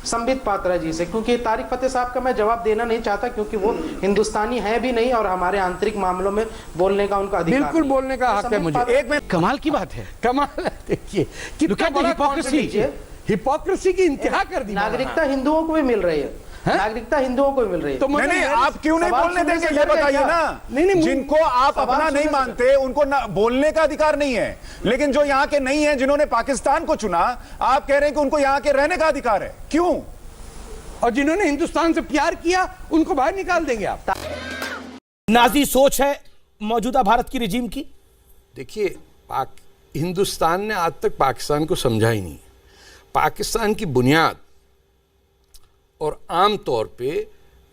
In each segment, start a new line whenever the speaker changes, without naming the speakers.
संबित पात्रा जी से, क्योंकि तारिक फतेह साहब का मैं जवाब देना नहीं चाहता, क्योंकि वो हिंदुस्तानी है भी नहीं और हमारे आंतरिक मामलों में बोलने का उनका अधिकार
बिल्कुल बोलने का हक है मुझे।
एक मिनट, कमाल की बात है,
कमाल है। देखिए कितना बड़ा हिपोक्रेसी की इंतहा कर दी।
नागरिकता हिंदुओं को भी मिल रही है, नागरिकता हिंदुओं को भी मिल रही है।
तो नहीं, आप क्यों नहीं बोलने देंगे ये बताइए ना।
नहीं,
जिनको आप अपना नहीं मानते उनको बोलने का अधिकार नहीं है, लेकिन जो यहाँ के नहीं है, जिन्होंने पाकिस्तान को चुना, आप कह रहे हैं कि उनको यहाँ के रहने का अधिकार है, क्यों?
और जिन्होंने हिंदुस्तान से प्यार किया उनको बाहर निकाल देंगे आप।
नाजी सोच है मौजूदा भारत की रिजीम की।
देखिए हिंदुस्तान ने आज तक पाकिस्तान को समझा ही नहीं। पाकिस्तान की बुनियाद और आम तौर पे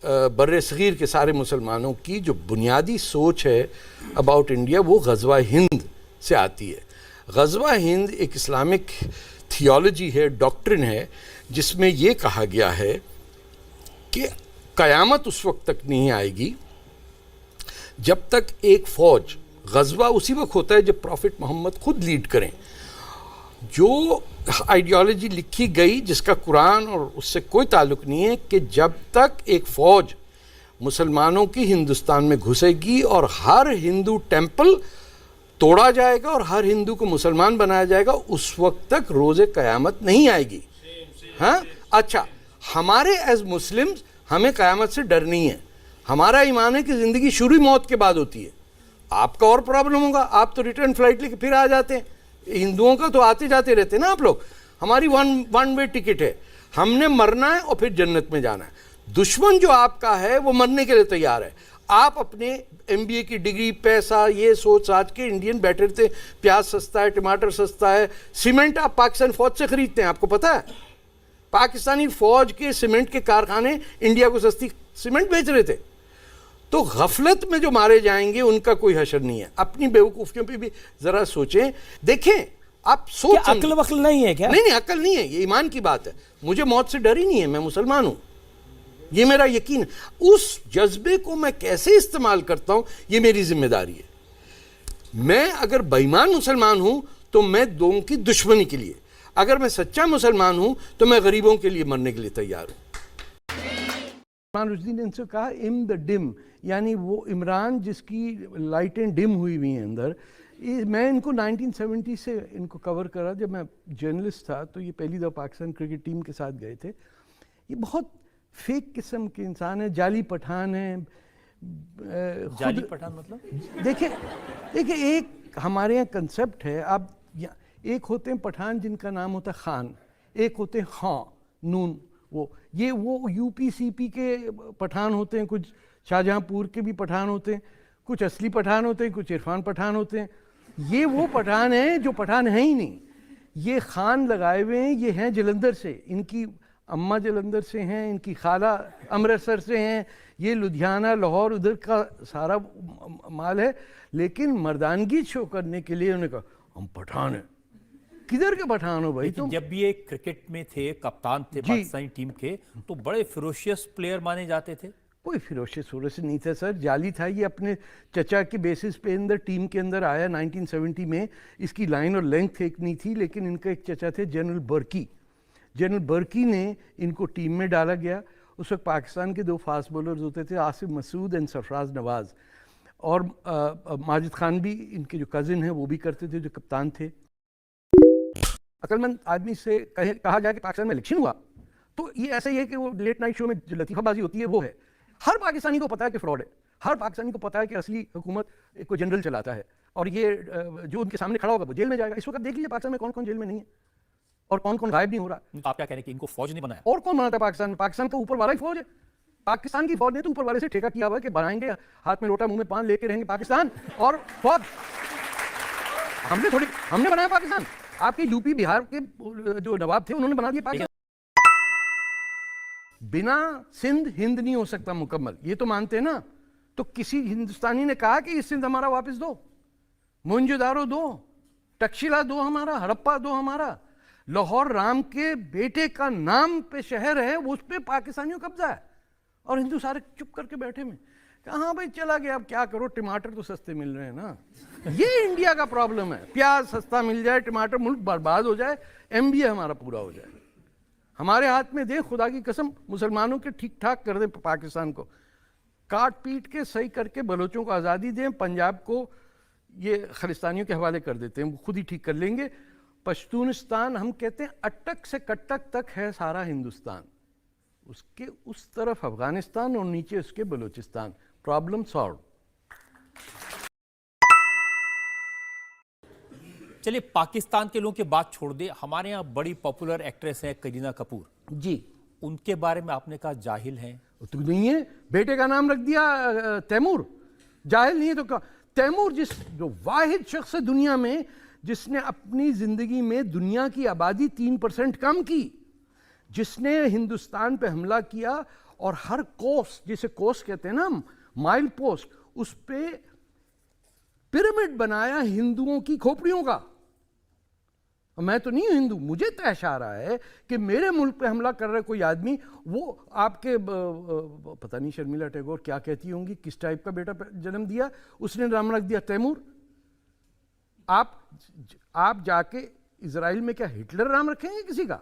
बर्रे सगीर के सारे मुसलमानों की जो बुनियादी सोच है अबाउट इंडिया, वो ग़ज़वा हिंद से आती है। ग़ज़वा हिंद एक इस्लामिक थियोलॉजी है, डॉक्ट्रिन है, जिसमें ये कहा गया है कि क़यामत उस वक्त तक नहीं आएगी जब तक एक फ़ौज, ग़ज़वा उसी वक्त होता है जब प्रॉफिट मोहम्मद खुद लीड करें। जो आइडियोलॉजी लिखी गई जिसका कुरान और उससे कोई ताल्लुक़ नहीं है, कि जब तक एक फ़ौज मुसलमानों की हिंदुस्तान में घुसेगी और हर हिंदू टेंपल तोड़ा जाएगा और हर हिंदू को मुसलमान बनाया जाएगा, उस वक्त तक रोज़े क़यामत नहीं आएगी। हाँ, अच्छा, हमारे एज मुस्लिम्स हमें क़यामत से डर नहीं है। हमारा ईमान है कि ज़िंदगी शुरू मौत के बाद होती है। आपका और प्रॉब्लम होगा, आप तो रिटर्न फ्लाइट लेके फिर आ जाते हैं। हिंदुओं का तो आते जाते रहते हैं ना आप लोग। हमारी वन वे टिकट है, हमने मरना है और फिर जन्नत में जाना है। दुश्मन जो आपका है वो मरने के लिए तैयार है। आप अपने MBA की डिग्री, पैसा, ये सोच आज के इंडियन बैठे थे, प्याज सस्ता है, टमाटर सस्ता है, सीमेंट आप पाकिस्तान फौज से खरीदते हैं। आपको पता है पाकिस्तानी फौज के सीमेंट के कारखाने इंडिया को सस्ती सीमेंट बेच रहे थे। तो गफलत में जो मारे जाएंगे उनका कोई हशर नहीं है। अपनी बेवकूफ़ियों पे भी ज़रा सोचें। देखें, आप सोच,
अक्ल वक्ल नहीं है क्या?
नहीं, अक्ल नहीं है, ये ईमान की बात है। मुझे मौत से डर ही नहीं है, मैं मुसलमान हूँ, ये मेरा यकीन है। उस जज्बे को मैं कैसे इस्तेमाल करता हूँ ये मेरी जिम्मेदारी है। मैं अगर बेईमान मुसलमान हूँ तो मैं लोगों की दुश्मनी के लिए, अगर मैं सच्चा मुसलमान हूँ तो मैं गरीबों के लिए मरने के लिए तैयार हूँ। रुश्दी ने इनसे कहा इम द डिम, यानी वो इमरान जिसकी लाइटें डिम हुई हुई हैं अंदर। मैं इनको 1970 से इनको कवर करा, जब मैं जर्नलिस्ट था, तो ये पहली दफ़ा पाकिस्तान क्रिकेट टीम के साथ गए थे। ये बहुत फेक किस्म के इंसान है, जाली पठान है।
जाली पठान मतलब?
देखिए एक हमारे यहाँ कंसेप्ट है। आप एक होते हैं पठान जिनका नाम होता है खान, एक होते हैं खां नून, वो UP-CP के पठान होते हैं, कुछ शाहजहांपुर के भी पठान होते हैं, कुछ असली पठान होते हैं, कुछ इरफान पठान होते हैं। ये वो पठान हैं जो पठान हैं ही नहीं, ये खान लगाए हुए हैं। ये हैं जलंधर से, इनकी अम्मा जलंधर से हैं, इनकी खाला अमृतसर से हैं, ये लुधियाना, लाहौर, उधर का सारा माल है। लेकिन मर्दानगी शो करने के लिए उन्होंने कहा हम पठान हैं। किधर के पठान हो भाई तुम?
जब भी ये क्रिकेट में थे, कप्तान थे पाकिस्तानी टीम के, तो बड़े फिरोशियस प्लेयर माने जाते थे।
कोई फिरोशियस नहीं था सर, जाली था। ये अपने चचा के बेसिस पे अंदर टीम के अंदर आया 1970 में। इसकी लाइन और लेंथ एक नहीं थी, लेकिन इनका एक चचा थे जनरल बर्की। जनरल बर्की ने इनको टीम में डाला गया। उस वक्त पाकिस्तान के 2 फास्ट बॉलर्स होते थे, आसिफ मसूद एंड सरफराज नवाज़, और माजिद खान भी इनके जो कज़िन हैं वो भी करते थे, जो कप्तान थे। अक्लमंद आदमी से कहा जाए कि पाकिस्तान में इलेक्शन हुआ तो ये ऐसा ही है कि वो लेट नाइट शो में जो लतीफ़ाबाजी होती है वो है। हर पाकिस्तानी को पता है कि फ्रॉड है, हर पाकिस्तानी को पता है कि असली हुकूमत एक को जनरल चलाता है, और ये जो उनके सामने खड़ा होगा वो जेल में जाएगा। इस वक्त देख लीजिए पाकिस्तान में कौन कौन जेल में नहीं है और कौन कौन गायब नहीं हो रहा।
आप क्या कह रहे हैं कि इनको फौज नहीं बनाया?
और कौन बनाता है पाकिस्तान में? पाकिस्तान का ऊपर वाला ही फौज है। पाकिस्तान की फौज ने तो ऊपर वाले से ठेका किया हुआ है कि बनाएंगे, हाथ में लोटा मुंह में पान लेके रहेंगे पाकिस्तान और फौज। हमने बनाया पाकिस्तान। आपके यूपी बिहार के जो नवाब थे उन्होंने बना दिया पाकिस्तान। बिना सिंध हिंद नहीं हो सकता मुकम्मल, ये तो मानते हैं ना। तो किसी हिंदुस्तानी ने कहा कि ये सिंध हमारा वापस दो, मोहनजोदारो दो, तक्षशिला दो हमारा, हड़प्पा दो हमारा। लाहौर राम के बेटे का नाम पे शहर है, उस पे पाकिस्तानियों कब्जा है, और हिंदू सारे चुप करके बैठे में। कहा भाई चला गया, अब क्या करो, टमाटर तो सस्ते मिल रहे हैं ना। ये इंडिया का प्रॉब्लम है, प्याज सस्ता मिल जाए, टमाटर, मुल्क बर्बाद हो जाए, MBA हमारा पूरा हो जाए। हमारे हाथ में दे, खुदा की कसम मुसलमानों के ठीक ठाक कर दें पाकिस्तान को, काट पीट के सही करके बलोचों को आज़ादी दें, पंजाब को ये खलिस्तानियों के हवाले कर देते हैं, वो खुद ही ठीक कर लेंगे। पश्तूनिस्तान हम कहते हैं अटक से कटक तक है सारा हिंदुस्तान, उसके उस तरफ अफगानिस्तान और नीचे उसके बलूचिस्तान, प्रॉब्लम सॉल्व।
चलिए पाकिस्तान के लोगों की बात छोड़ दे, हमारे यहाँ बड़ी पॉपुलर एक्ट्रेस है करीना कपूर
जी,
उनके बारे में आपने कहा जाहिल हैं।
तो नहीं है, बेटे का नाम रख दिया तैमूर, जाहिल नहीं है तो तैमूर जो वाहिद शख्स है दुनिया में जिसने अपनी जिंदगी में दुनिया की आबादी 3% कम की, जिसने हिंदुस्तान पे हमला किया और हर कोस, जिसे कोस कहते हैं ना, माइल पोस्ट, उस पे पिरामिड बनाया हिंदुओं की खोपड़ियों का। मैं तो नहीं हूं हिंदू, मुझे तैश आ रहा है कि मेरे मुल्क पे हमला कर रहा है कोई आदमी, वो आपके पता नहीं शर्मिला टैगोर क्या कहती होंगी, किस टाइप का बेटा जन्म दिया, उसने नाम रख दिया तैमूर। आप जाके इजराइल में क्या हिटलर नाम रखेंगे किसी का?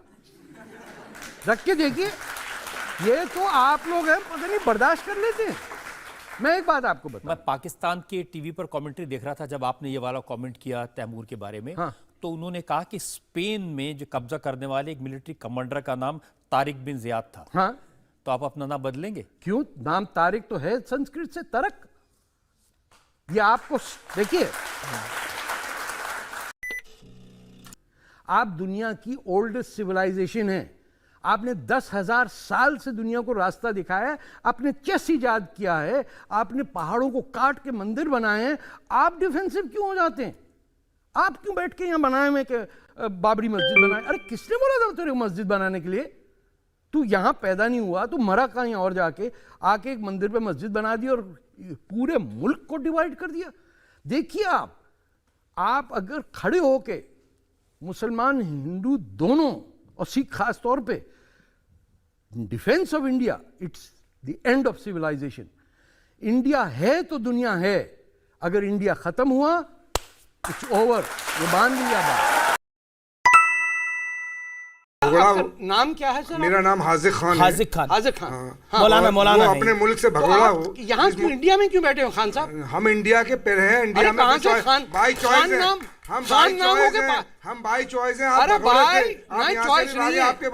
रख के देखिए, ये तो आप लोग हैं पता नहीं बर्दाश्त कर लेते हैं। मैं एक बात आपको बता,
मैं पाकिस्तान के टीवी पर कमेंट्री देख रहा था जब आपने ये वाला कमेंट किया तैमूर के बारे में।
हाँ।
तो उन्होंने कहा कि स्पेन में जो कब्जा करने वाले एक मिलिट्री कमांडर का नाम तारिक बिन जियाद था।
हाँ,
तो आप अपना नाम बदलेंगे?
क्यों? नाम तारिक तो है संस्कृत से तरक। ये आपको देखिए, आप दुनिया की ओल्डेस्ट सिविलाइजेशन है, आपने 10,000 साल से दुनिया को रास्ता दिखाया है, आपने चेस इजाद किया है, आपने पहाड़ों को काट के मंदिर बनाए हैं, आप डिफेंसिव क्यों हो जाते हैं? आप क्यों बैठ के यहां बनाए हुए कि बाबरी मस्जिद बनाए? अरे किसने बोला था तेरे मस्जिद बनाने के लिए? तू यहां पैदा नहीं हुआ, तू मरा कहीं और जाके, आके एक मंदिर पे मस्जिद बना दी और पूरे मुल्क को डिवाइड कर दिया। देखिए आप अगर खड़े होके मुसलमान हिंदू दोनों और सिख खास तौर पे defence of India, it's the end of civilisation. India है तो दुनिया है, अगर इंडिया खत्म हुआ इट्स ओवर, ये मान लिया बात। आपका नाम क्या है सर?
मेरा नाम हाजिक खान है।
हाजिक खान।
हाजिक खान।
हाँ।
मौलाना
वो
नहीं।
अपने मुल्क से भगोड़ा हो।
यहाँ क्यों इंडिया में क्यों बैठे हो खान साहब?
हम इंडिया के पैर हैं, इंडिया में
बाई चॉइस
हम बाई
नाम
चॉइस
होगा।
हैं, हम बाई चॉइस हैं।
अरे भाई नहीं,
यहाँ
चॉइस
से भी
नहीं
भागे,
है।
आपके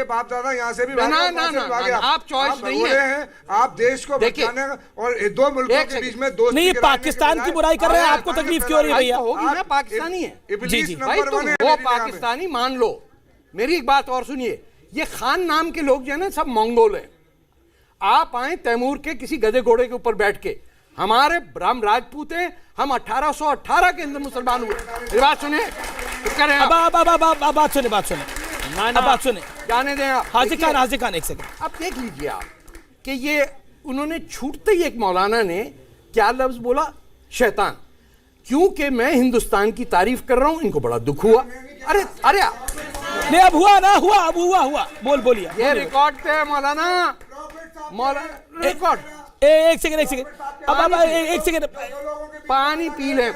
बाप दादा यहाँ से भी
ना,
भागे,
ना,
वहाँ से भी
ना,
भागे।
ना, आप चॉइस नहीं है।
हैं, आप देश को
देखिए,
बचाने और दो मुल्कों के बीच में दोस्ती
नहीं,
गिराने के
पाकिस्तान की
बजाय
बुराई कर रहे हैं,
आप
आपको तकलीफ क्यों हो रही है भैया?
होगी ना, पाकिस्तानी है।
इब्लीस
जी।
भाई
नंबर
तुम
1 है
वो
मेरी निगाह में।
पाकिस्तानी मान लो, मेरी एक बात और सुनिए, ये खान नाम के लोग जो है ना सब मंगोल हैं। आप आए तैमूर के किसी गधे घोड़े के ऊपर बैठ के, हमारे राम राजपूत हैं, हम 1818 के अंदर मुसलमान हुए। ये बात सुने, करें
बात सुने बात सुने
जाने दें आप।
हाजिक खान एक सेकंड।
अब देख लीजिए आप कि ये उन्होंने छूटते ही एक मौलाना ने क्या लफ्ज बोला, शैतान। क्योंकि मैं हिंदुस्तान की तारीफ कर रहा हूं, इनको बड़ा दुख हुआ। अरे
नहीं, अब हुआ ना, अब हुआ बोलिए।
ये रिकॉर्ड पे है मौलाना रिकॉर्ड।
एक सेकंड अब एक सेकंड,
पानी पी ले,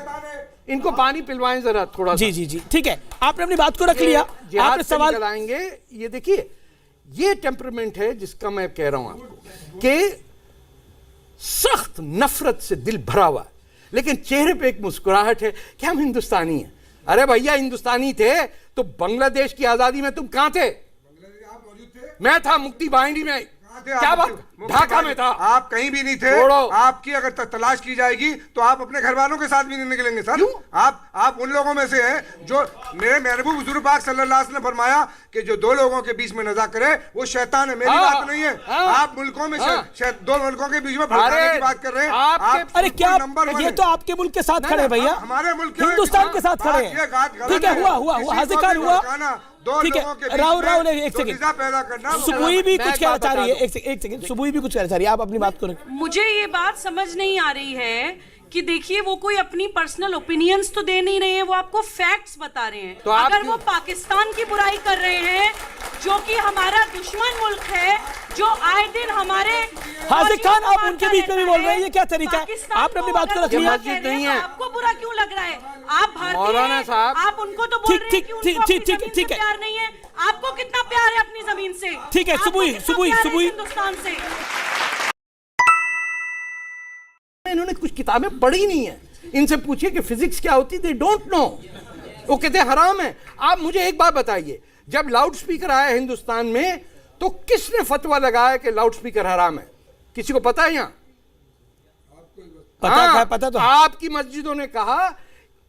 इनको पानी पिलवाएं जरा थोड़ा।
जी ठीक है, आपने अपनी बात को रख लिया। आपने सवाल
आएंगे, ये देखिए, ये टेम्परामेंट है जिसका मैं कह रहा हूं आपको कि सख्त नफरत से दिल भरा हुआ, लेकिन चेहरे पे एक मुस्कुराहट है कि हम हिंदुस्तानी हैं। अरे भैया, हिंदुस्तानी थे तो बांग्लादेश की आजादी में तुम कहां थे? मैं था मुक्ति बाहिनी में। क्या बात, ढाका में था।
आप कहीं भी नहीं थे। आपकी अगर तलाश की जाएगी तो आप अपने घर वालों के साथ भी नहीं निकलेंगे सर। आप उन लोगों में से हैं जो मेरे महबूब हुजूर पाक सल्लल्लाहु अलैहि वसल्लम ने फरमाया कि जो दो लोगों के बीच में नज़ा करे वो शैतान है। मेरी बात नहीं है। आप मुल्कों में दो मुल्कों के बीच में भड़काने की बात कर रहे हैं।
अरे क्या ये तो आपके मुल्क के साथ खड़े भैया,
हमारे मुल्क
हिंदुस्तान के साथ खड़े हैं। ठीक है, हुआ हाजिक खान हुआ। ठीक है, राहुल एक सेकंड, सुबुई भी कुछ कहना चाह रही है। एक सेकंड, सुबुई भी कुछ कहना चाह रही है, आप अपनी बात करें।
मुझे ये बात समझ नहीं आ रही है कि देखिए, वो कोई अपनी पर्सनल ओपिनियंस तो दे नहीं रहे हैं, वो आपको फैक्ट्स बता रहे हैं। तो अगर वो पाकिस्तान की बुराई कर रहे हैं, जो कि हमारा दुश्मन मुल्क है, जो आए दिन हमारे
हाजिक खान, आप उनके बीच में भी बोल रहे हैं, ये क्या तरीका है? आपने अपनी बात को रख लिया।
नहीं है,
आपको बुरा क्यों लग रहा है? आप भारतीय
मौलाना साहब,
आप उनको तो बोल रहे हैं कि उनको अपनी जमीन से प्यार नहीं है। आपको कितना प्यार से।
ठीक है,
आपको
सुबुई,
कितना
सुबुई,
प्यार है
सुबुई।
हिंदुस्तान से।
इन्होंने कुछ किताबें पढ़ी नहीं है, इनसे पूछिए कि फिजिक्स क्या होती, दे डोंट नो। वो कहते हैं हराम है। आप मुझे एक बात बताइए, जब लाउड स्पीकर आया हिंदुस्तान में तो किसने फतवा लगाया कि लाउड स्पीकर हराम है? किसी को पता है यहाँ?
पता है, पता तो
आपकी मस्जिदों ने कहा,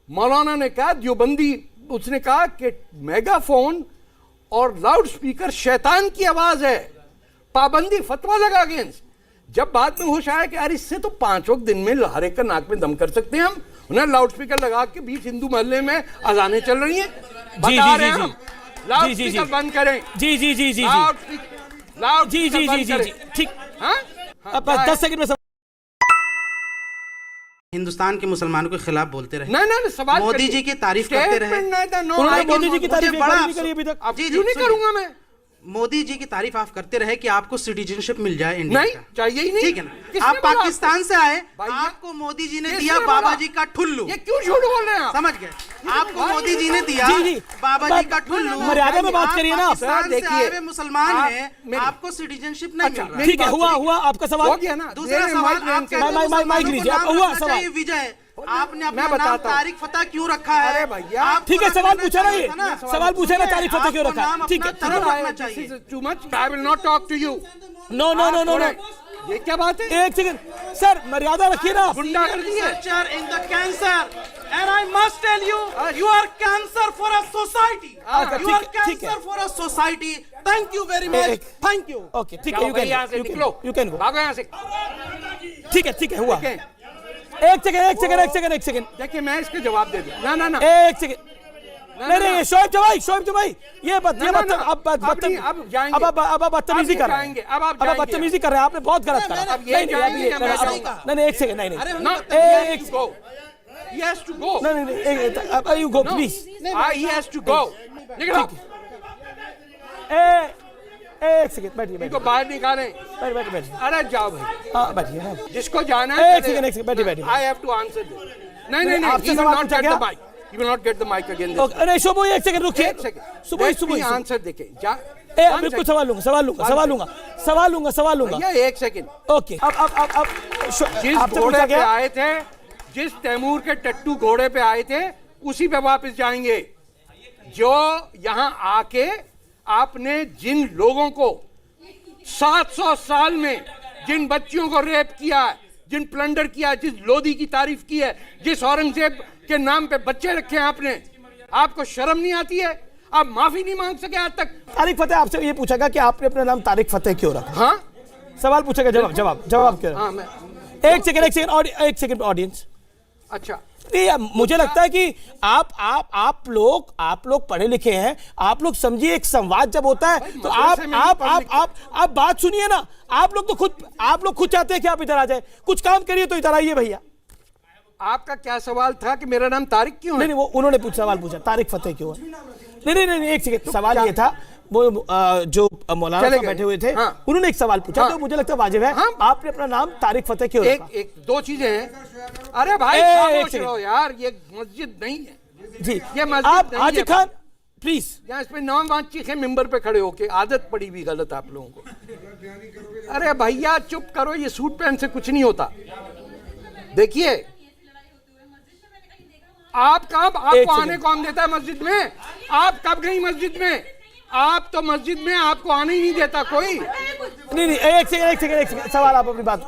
मौलाना ने कहा, देवबंदी उसने कहा कि मेगाफोन और लाउड स्पीकर शैतान की आवाज है, पाबंदी, फतवा लगा अगेंस्ट। जब बाद में होश आया कि यार इससे तो 5 वक्त दिन में हर एक का नाक में दम कर सकते हैं हम, उन्हें लाउड स्पीकर लगा के 20 हिंदू मोहल्ले में अजानें चल रही हैं, बता रहे हैं हम लाउड स्पीकर बंद करें।
जी जी जी जी
लाउड
जी जी जी जी जी ठीक।
हाँ,
अब 10 सेकंड में
हिंदुस्तान के मुसलमानों के खिलाफ बोलते रहे,
नहीं सवाल
मोदी जी की तारीफ करते रहे।
उन्होंने मोदी जी की तारीफ एक बार नहीं करी अभी तक।
जी
क्यों नहीं करूंगा मैं?
मोदी जी की तारीफ आप करते रहे कि आपको सिटीजनशिप मिल जाए इंडिया
नहीं
का।
चाहिए ही नहीं।
ठीक है ना,
किसने
आप
बोला
पाकिस्तान से आए,
भाई,
आपको मोदी जी ने
किसने
दिया
बोला?
बाबा जी का ठुल्लू।
ये क्यों झूठ बोल रहे हैं आप?
समझ गए, आपको मोदी जी ने दिया
जी, जी।
बाबा जी का ठुल्लू।
मर्यादा में बात करिए ना आप।
पाकिस्तान से
देखिए,
आए हुए मुसलमान
आप
हैं,
मेरी-
आपको सिटीजनशिप नहीं मिल रहा।
ठीक है, हुआ आपका सवाल
हो गया ना।
दूसरा
मेरे
सवाल,
माइक में
आप
इनके-
कहते हैं
माइक
मुसलमानों
लीजिए,
को
अब
नाम
हुआ
रखना
सवाल।
चाहिए विजय। आपने अपना
मैं
नाम
बताता हूं।
तारिक फतेह क्यों रखा है?
अरे भैया,
आपको
ठीक है, सवाल
रखना
पूछा ना,
चाहिए
ये
था ना।
सवाल पूछा ना, तारिक फतेह क्यों
आपको
रखा है?
नाम
ठीक है,
अपना
ठीक है।
तरह रखना चाहिए।
This is too much. I will not talk to you.
No no no no no,
ये क्या बात है?
एक सेकंड सर, मर्यादा रखिए ना आप।
गुंडागर्दी है।
Researcher in the cancer, and I must tell you, you are cancer for a society.
अच्छा,
You are
ठीक है।
cancer for a society. Thank you very much.
एक-
Thank you.
ओके, ठीक है,
जाओ
यू
भाई यहाँ से
कैन
निकलो।
You can go.
भागो यहाँ से।
ठीक है, हुआ।
ठीक है।
एक सेकंड
देखिए मैं इसके जवाब दे दूं। ना
एक सेकंड। नहीं शोएब जवाई ये बात
अब जाएंगे।
अब बदतमीजी कर रहे हैं।
अब आप
अब बदतमीजी कर रहे हैं, आपने बहुत गलत करा।
अब ये जाएंगे या मैं जाऊंगा?
नहीं एक सेकंड, नहीं
He has to go.
नहीं you go please.
He has to go. निकलो।
एक सेकंड, बैठिए
इनको बाहर निकालें।
बैठिए।
अरे जाओ भाई,
हाँ बैठिए ना।
जिसको जाना है
एक सेकंड, बैठिए।
I have to answer this. नहीं
आपसे
he will
सवाल
not
पूछा
get the
क्या?
mic. He will not get the mic again.
नहीं सुबह एक सेकंड रुकिए।
एक सेकंड।
सुबह
आंसर देखें।
बिल्कुल सवाल लूंगा।
भैया एक सेकंड।
ओके, अब
जिस
आपसे
घोड़े
पूछा
पे
गया।
आए थे, जिस तैमूर के टट्टू घोड़े पे आए थे, उसी पे वापस जाएंगे। जो यहाँ आके आपने जिन लोगों को 700 साल में जिन बच्चियों को रेप किया है, जिन प्लंडर किया है, जिस लोधी की तारीफ की है, जिस औरंगजेब के नाम पे बच्चे रखे हैं आपने, आपको शर्म नहीं आती है? आप माफी नहीं मांग सके आज तक?
तारिक फतेह आपसे ये पूछा गया कि आपने अपना नाम तारिक फतेह क्यों रखा?
हाँ,
सवाल पूछा गया, जवाब क्यों?
हाँ मैं
एक सेकंड ऑडियंस।
अच्छा,
मुझे लगता है कि आप लोग पढ़े लिखे हैं, आप लोग समझिए, एक संवाद जब होता है तो आप बात सुनिए ना। आप लोग खुद चाहते हैं कि आप इधर आ जाए, कुछ काम करिए तो इधर आइए भैया।
आपका क्या सवाल था कि मेरा नाम तारिक क्यों है?
नहीं वो उन्होंने सवाल पूछा तारिक फतेह क्यों है। नहीं एक सेकंड, सवाल ये था, वो जो मौलाना साहब बैठे हुए थे,
हाँ।
उन्होंने एक सवाल पूछा,
हाँ।
तो मुझे लगता है वाजिब है।
हाँ।
आपने अपना नाम तारिक फतेह क्यों रखा?
एक दो चीजें हैं। अरे भाई खामोश रहो यार, ये मस्जिद नहीं है
जी,
ये मस्जिद
आप
नहीं
हाजी
है।
खान प्लीज।
यहाँ इसमें नौवां चीखे मिंबर पे खड़े होके, आदत पड़ी भी गलत आप लोगों को। अरे भैया चुप करो, ये सूट पैंट से कुछ नहीं होता। देखिए आपको आने कौन देता है मस्जिद में? आप कब गई मस्जिद में? आप तो मस्जिद में आपको आने ही नहीं देता कोई।
नहीं एक सेकंड, सवाल आप अपनी बात।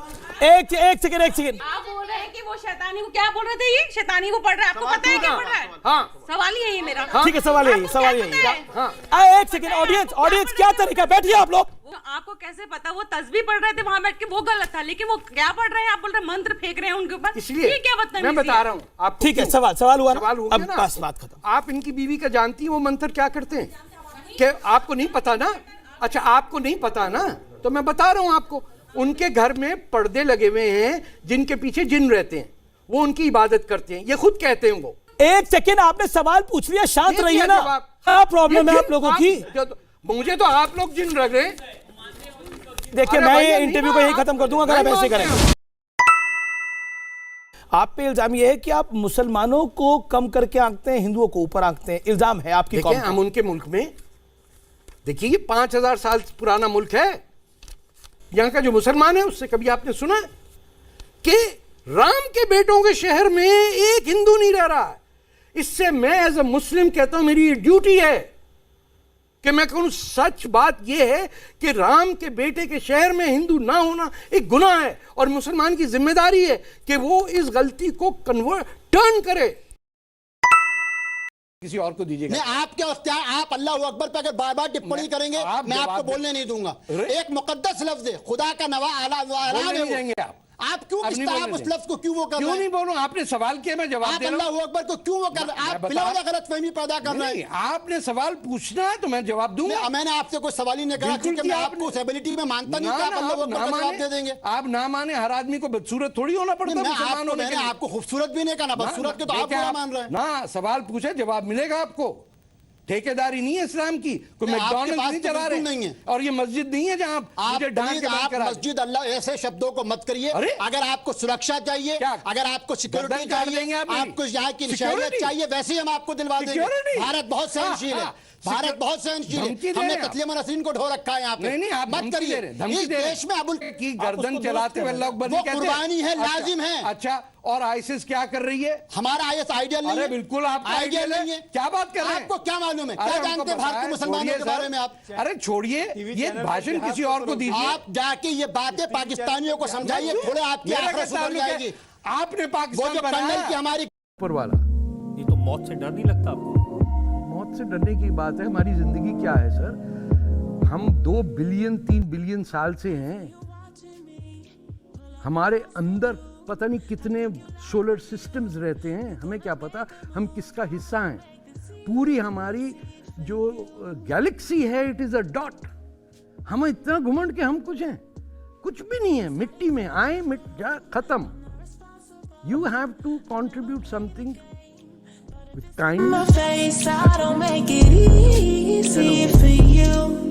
एक सेकंड।
आप बोल रहे हैं कि वो शैतानी को, क्या बोल रहे थे? ये शैतानी को पढ़ रहा है, आपको पता है क्या पढ़ रहा है?
हाँ,
सवाल ही है ये मेरा।
ठीक है, सवाल यही है।
हाँ।
एक सेकंड, ऑडियंस क्या तरीका, बैठिए आप लोग।
आपको कैसे पता? वो तस्बीह पढ़ रहे थे वहां बैठ के, वो गलत था, लेकिन वो क्या पढ़ रहे हैं? आप बोल रहे हैं मंत्र फेंक रहे हैं उनके ऊपर,
इसलिए
ये क्या बदतमीजी
मैं बता रहा हूँ आपको।
ठीक है, सवाल हुआ
सवाल हो
अब
गया ना।
बस बात खत्म।
आप इनकी बीवी का जानती हैं वो मंत्र क्या करते हैं? कि आपको नहीं पता ना? अच्छा आपको नहीं पता ना, तो मैं बता रहा हूँ आपको। उनके घर में पर्दे लगे हुए हैं जिनके पीछे जिन रहते हैं, वो उनकी इबादत करते हैं, ये खुद कहते हैं वो।
एक सेकंड, आपने सवाल पूछ लिया, शांत रहिए ना। क्या प्रॉब्लम है आप लोगों की?
मुझे तो आप लोग जिन रख रहे हैं।
देखिए मैं ये इंटरव्यू को यही खत्म कर दूंगा अगर आप ऐसे करें। आप पे इल्जाम ये है कि आप मुसलमानों को कम करके आंकते हैं, हिंदुओं को ऊपर आंकते हैं, इल्जाम है आपकी कौम
हम उनके मुल्क में देखिए, ये 5000 साल पुराना मुल्क है। यहाँ का जो मुसलमान है उससे कभी आपने सुना है कि राम के बेटों के शहर में एक हिंदू नहीं रह रहा है? इससे मैं एज अ मुस्लिम कहता हूं, मेरी ड्यूटी है कि मैं कहूं सच बात यह है कि राम के बेटे के शहर में हिंदू ना होना एक गुनाह है, और मुसलमान की जिम्मेदारी है कि वो इस गलती को टर्न करे। किसी और को दीजिएगा।
नहीं, आपके अख्तियार, आप अल्लाह अकबर पे अगर बार बार टिप्पणी करेंगे मैं आपको बोलने नहीं दूंगा। एक मुकद्दस लफ्ज है, खुदा का नवा आला आप क्यों आप उस लफ्ज को क्यों वो कर रहे हैं?
क्यों नहीं बोलूं? आपने सवाल किया, मैं जवाब दे रहा हूं।
अल्लाह अकबर को क्यों वो कर रहे हैं? आप बिलावजा गलतफहमी पैदा कर रहे हैं।
आपने सवाल पूछना है तो मैं जवाब दूंगा।
मैंने आपसे कोई सवाल ही नहीं करा, क्योंकि मैं आपको उस एबिलिटी में मानता नहीं कि आप अल्लाह अकबर का जवाब दे देंगे।
आप ना माने, हर आदमी को बदसूरत थोड़ी होना पड़ता है।
मैंने आपको खूबसूरत भी नहीं कहा, बदसूरत के तो आप क्या मान रहे हैं
ना। सवाल पूछे, जवाब मिलेगा आपको। ठेकेदारी नहीं है इस्लाम की, कोई मैकडॉनल्ड्स नहीं चला रहे नहीं है, और ये मस्जिद नहीं है जहां आप
मस्जिद अल्लाह ऐसे शब्दों को मत करिए। अगर आपको सुरक्षा चाहिए, अगर आपको सिक्योरिटी चाहिए, आपको यहाँ की शहरियत चाहिए, वैसे ही हम आपको दिलवा देंगे। भारत बहुत सहनशील है, भारत बहुत सहनशील है। हमने तस्लीम नसरीन को ढो रखा है यहाँ पे।
नहीं, आप
मत करिए। इस देश में अबुल
की गर्दन चलाते हुए अल्लाह अकबर
वो कुर्बानी है, लाजिम है।
अच्छा, और आईसिस क्या कर रही है?
हमारा आईएस आइडियल नहीं है।
बिल्कुल आपका
आइडियल नहीं है।
क्या बात कर रहे हैं?
आपको क्या मालूम है? क्या जानते हैं भारत के मुसलमानों के बारे में आप?
अरे छोड़िए, ये भाषण किसी और को दीजिए।
आप जाके ये बातें पाकिस्तानियों को समझाइए, थोड़े आपकी आखिरत सुधर जाएगी।
आपने पाकिस्तान
वो जो कर्नल की हमारी
ऊपर वाला,
ये तो मौत से डर नहीं लगता आपको?
मौत से डरने की बात है। हमारी जिंदगी क्या है सर? हम 2 बिलियन 3 बिलियन साल से हैं। हमारे अंदर पता नहीं कितने सोलर सिस्टम्स रहते हैं, हमें क्या पता हम किसका हिस्सा हैं। पूरी हमारी जो गैलेक्सी है, इट इज अ डॉट। हम इतना घुमंड के हम कुछ हैं, कुछ भी नहीं है। मिट्टी में आए, मिट जा, खत्म। You have to contribute something with kindness.
My face, I don't make it easy for you.